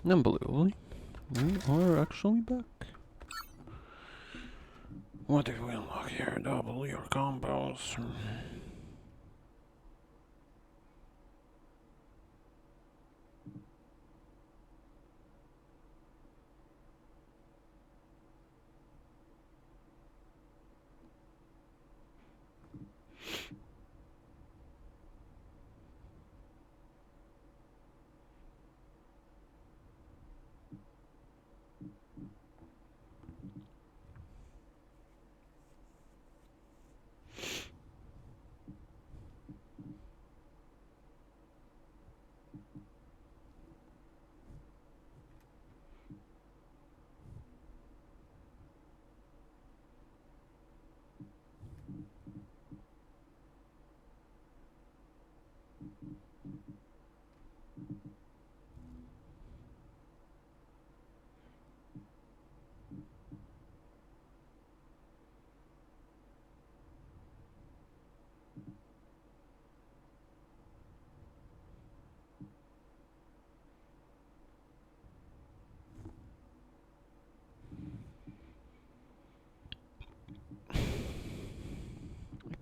Unbelievably, we are actually back. What did we unlock here? Double your combos.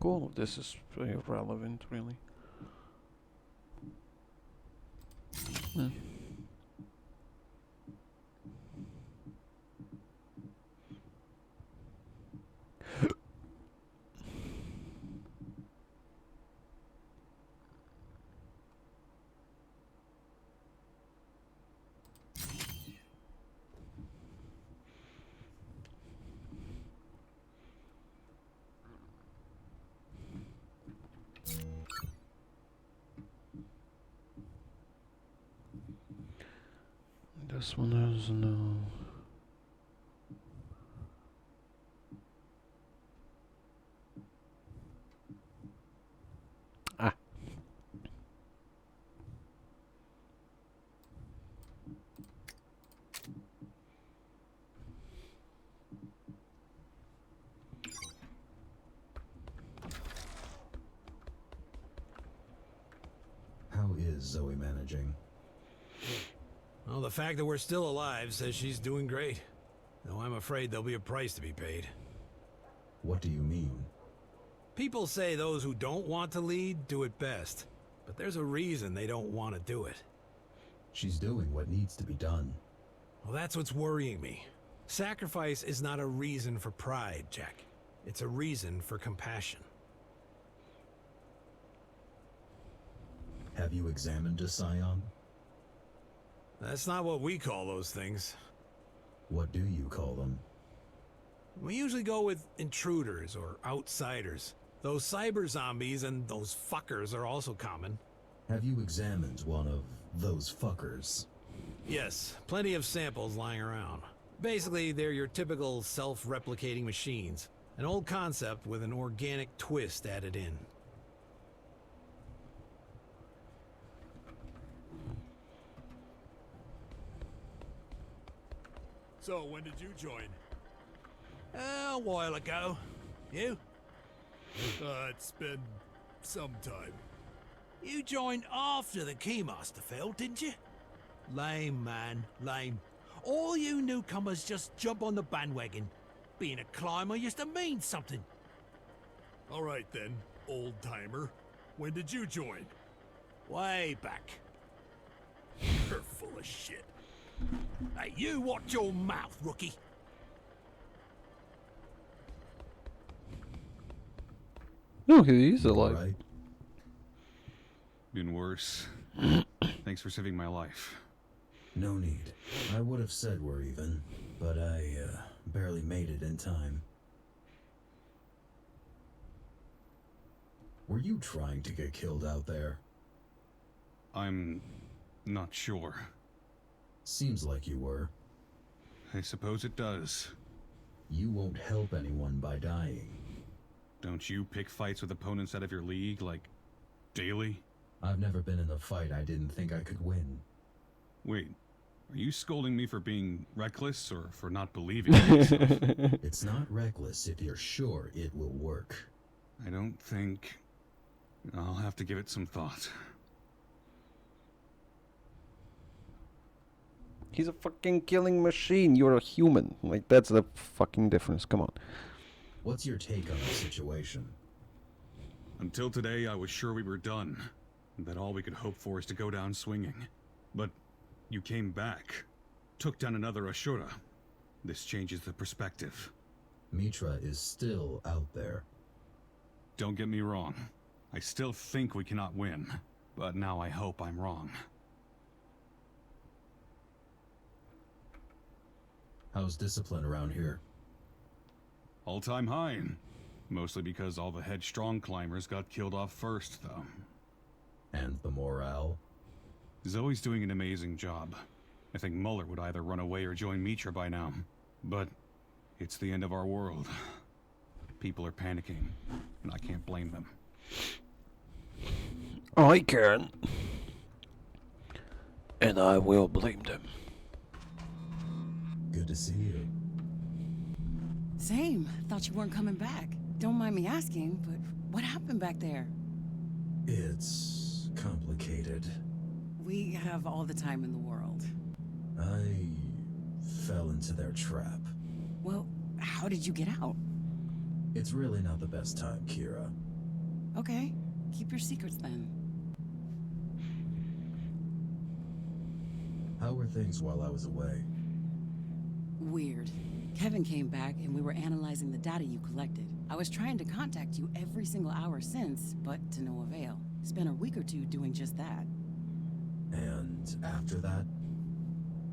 All of this is irrelevant, really. Yeah. This one has no. Ah. How is Zoe managing? Well, the fact that we're still alive says she's doing great. Though I'm afraid there'll be a price to be paid. What do you mean? People say those who don't want to lead do it best. But there's a reason they don't want to do it. She's doing what needs to be done. Well, that's what's worrying me. Sacrifice is not a reason for pride, Jack. It's a reason for compassion. Have you examined a scion? That's not what we call those things. What do you call them? We usually go with intruders or outsiders. Those cyber zombies and those fuckers are also common. Have you examined one of those fuckers? Yes, plenty of samples lying around. Basically, they're your typical self-replicating machines. An old concept with an organic twist added in. So, when did you join? A while ago. You? It's been some time. You joined after the Keymaster fell, didn't you? Lame, man, lame. All you newcomers just jump on the bandwagon. Being a climber used to mean something. Alright then, old timer. When did you join? Way back. You're full of shit. Hey, you watch your mouth, rookie. No, he's alive. Right. Been worse. Thanks for saving my life. No need. I would have said we're even, but I barely made it in time. Were you trying to get killed out there? I'm not sure. Seems like you were. I suppose it does. You won't help anyone by dying. Don't you pick fights with opponents out of your league, like, daily? I've never been in a fight I didn't think I could win. Wait, are you scolding me for being reckless or for not believing in myself? It's not reckless if you're sure it will work. I don't think... I'll have to give it some thought. He's a fucking killing machine. You're a human. Like, that's the fucking difference. Come on. What's your take on the situation? Until today, I was sure we were done. That all we could hope for is to go down swinging. But you came back. Took down another Ashura. This changes the perspective. Mitra is still out there. Don't get me wrong. I still think we cannot win. But now I hope I'm wrong. How's discipline around here? All-time high. Mostly because all the headstrong climbers got killed off first, though. And the morale? Zoe's doing an amazing job. I think Muller would either run away or join Mitra by now. But it's the end of our world. People are panicking, and I can't blame them. I can. And I will blame them. Good to see you. Same. Thought you weren't coming back. Don't mind me asking, but what happened back there? It's complicated. We have all the time in the world. I fell into their trap. Well, how did you get out? It's really not the best time, Kira. Okay, keep your secrets then. How were things while I was away? Weird. Kevin came back and we were analyzing the data you collected. I was trying to contact you every single hour since, but to no avail. Spent a week or two doing just that. And after that?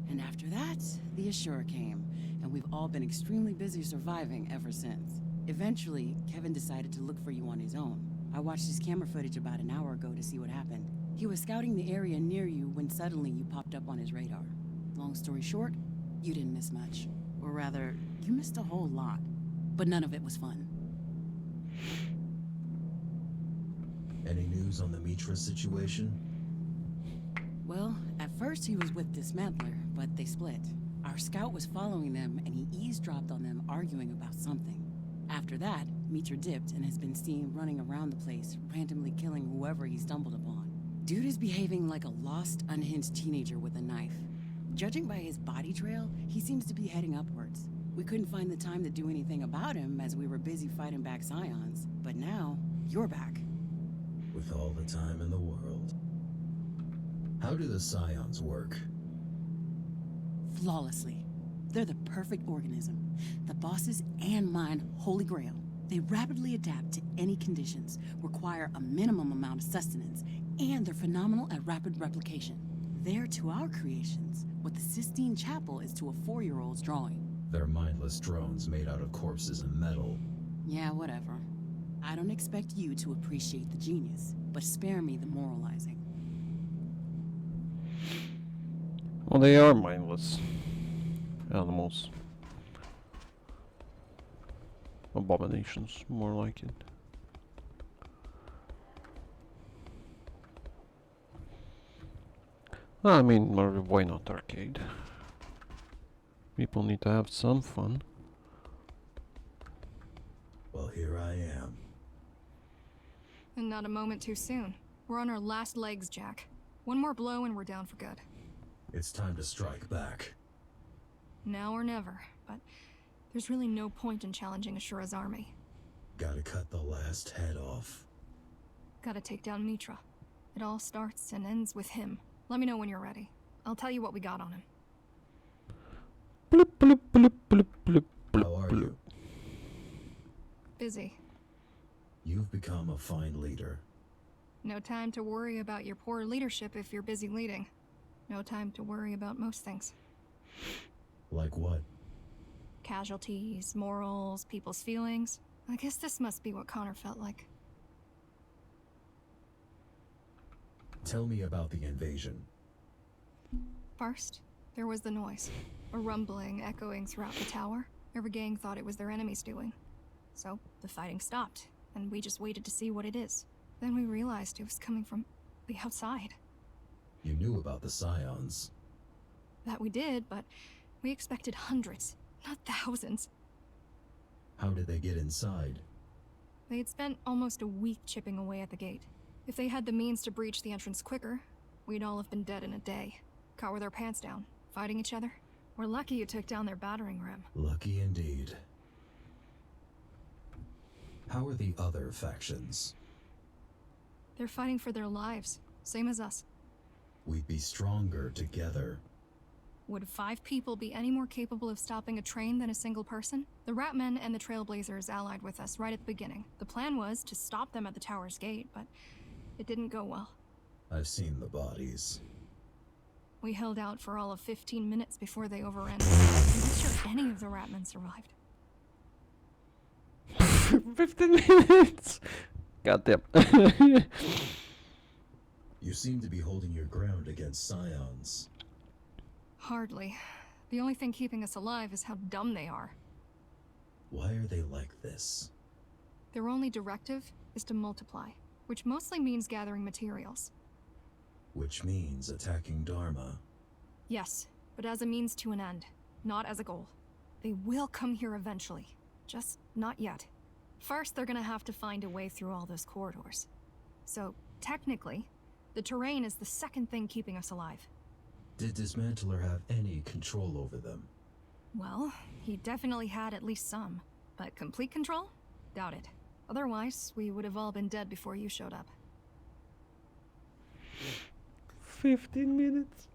And after that, the Ashura came, and we've all been extremely busy surviving ever since. Eventually, Kevin decided to look for you on his own. I watched his camera footage about an hour ago to see what happened. He was scouting the area near you when suddenly you popped up on his radar. Long story short, you didn't miss much. Or rather, you missed a whole lot. But none of it was fun. Any news on the Mitra situation? Well, at first he was with Dismantler, but they split. Our scout was following them, and he eavesdropped on them arguing about something. After that, Mitra dipped and has been seen running around the place, randomly killing whoever he stumbled upon. Dude is behaving like a lost, unhinged teenager with a knife. Judging by his body trail, he seems to be heading upwards. We couldn't find the time to do anything about him as we were busy fighting back Scions, but now, you're back. With all the time in the world. How do the Scions work? Flawlessly. They're the perfect organism. The boss's and mine holy grail. They rapidly adapt to any conditions, require a minimum amount of sustenance, and they're phenomenal at rapid replication. They're to our creations what the Sistine Chapel is to a 4-year-old's drawing. They're mindless drones made out of corpses and metal. Yeah, whatever. I don't expect you to appreciate the genius, but spare me the moralizing. Well, they are mindless animals. Abominations, more like it. I mean, why not arcade? People need to have some fun. Well, here I am. And not a moment too soon. We're on our last legs, Jack. One more blow and we're down for good. It's time to strike back. Now or never, but there's really no point in challenging Ashura's army. Gotta cut the last head off. Gotta take down Mitra. It all starts and ends with him. Let me know when you're ready. I'll tell you what we got on him. Bloop, bloop, bloop, bloop, bloop, How bloop, are bloop. you? Busy. You've become a fine leader. No time to worry about your poor leadership if you're busy leading. No time to worry about most things. Like what? Casualties, morals, people's feelings. I guess this must be what Connor felt like. Tell me about the invasion. First, there was the noise. A rumbling echoing throughout the tower. Every gang thought it was their enemies doing. So, the fighting stopped, and we just waited to see what it is. Then we realized it was coming from the outside. You knew about the Scions. That we did, but we expected hundreds, not thousands. How did they get inside? They had spent almost a week chipping away at the gate. If they had the means to breach the entrance quicker, we'd all have been dead in a day. Caught with our pants down, fighting each other. We're lucky you took down their battering ram. Lucky indeed. How are the other factions? They're fighting for their lives, same as us. We'd be stronger together. Would 5 people be any more capable of stopping a train than a single person? The Ratmen and the Trailblazers allied with us right at the beginning. The plan was to stop them at the tower's gate, but it didn't go well. I've seen the bodies. We held out for all of 15 minutes before they overran us. I'm not sure any of the Ratmen survived. 15 minutes! Goddamn. You seem to be holding your ground against Scions. Hardly. The only thing keeping us alive is how dumb they are. Why are they like this? Their only directive is to multiply, which mostly means gathering materials. Which means attacking Dharma. Yes, but as a means to an end, not as a goal. They will come here eventually, just not yet. First, they're gonna have to find a way through all those corridors. So, technically, the terrain is the second thing keeping us alive. Did Dismantler have any control over them? Well, he definitely had at least some, but complete control? Doubt it. Otherwise, we would have all been dead before you showed up. 15 minutes.